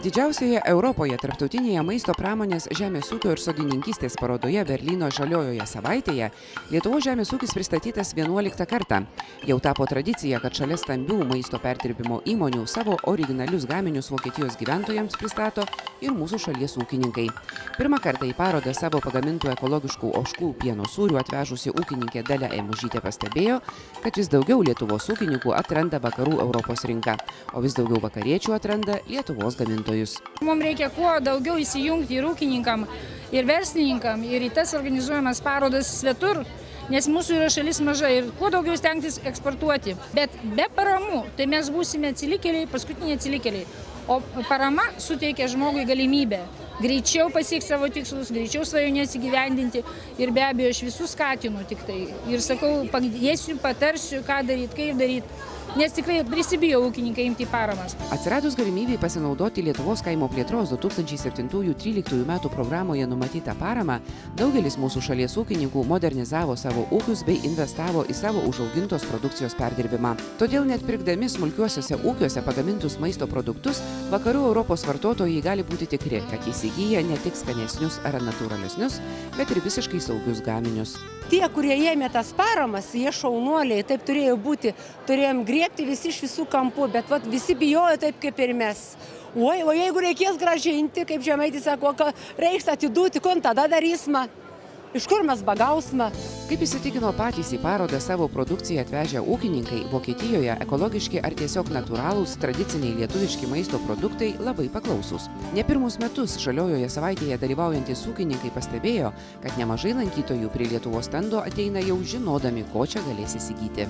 Didžiausioje Europoje tarptautinėje maisto pramonės, žemės ūkio ir sodininkystės parodoje Berlyno žaliojoje savaitėje Lietuvos žemės ūkis pristatytas 11 kartą. Jau tapo tradicija, kad šalia stambių maisto perdirbimo įmonių savo originalius gaminius Vokietijos gyventojams pristato ir mūsų šalies ūkininkai. Pirmą kartą į parodą savo pagamintų ekologiškų ožkų pieno sūrių atvežusi ūkininkė Dalia Eimužytė pastebėjo, kad vis daugiau Lietuvos ūkininkų atranda vakarų Europos rinką, o vis daugiau vakariečių atranda Lietuvos gamintojus. Mums reikia kuo daugiau įsijungti ir ūkininkam, ir verslininkam, ir į tas organizuojamas parodas svetur, nes mūsų yra šalis maža ir kuo daugiau stengtis eksportuoti. Bet be paramų, tai mes būsime atsilikėliai, paskutiniai atsilikėliai. O parama suteikia žmogui galimybę greičiau pasiekti savo tikslus, greičiau svajonės įgyvendinti ir be abejo aš visus skatinu tik tai. Ir sakau, padėsiu, patarsiu, ką daryti, kaip daryti. Nes tikrai prisibijo ūkininkai imti paramas. Atsiradus galimybei pasinaudoti Lietuvos kaimo plėtros 2007-2013 metų programoje numatytą paramą, daugelis mūsų šalies ūkininkų modernizavo savo ūkius bei investavo į savo užaugintos produkcijos perdirbimą. Todėl net pirkdami smulkiuosiuose ūkiuose pagamintus maisto produktus, vakarų Europos vartotojai gali būti tikri, kad įsigyja ne tik skanesnius ar natūralesnius, bet ir visiškai saugius gaminius. Tie, kurie ėmė tas paramas, jie šaunuoliai, taip turėjo būti, turėjom griebti visi iš visų kampų, bet visi bijojo taip kaip ir mes. O jeigu reikės grąžinti, kaip žemaitis sako, reiks atiduoti, kon tada darysime, iš kur mes bagausime. Kaip įsitikino patys į parodą savo produkciją atvežę ūkininkai, Vokietijoje ekologiški ar tiesiog natūralūs tradiciniai lietuviški maisto produktai labai paklausūs. Ne pirmus metus žaliojoje savaitėje dalyvaujantis ūkininkai pastebėjo, kad nemažai lankytojų prie Lietuvos stendo ateina jau žinodami, ko čia galės įsigyti.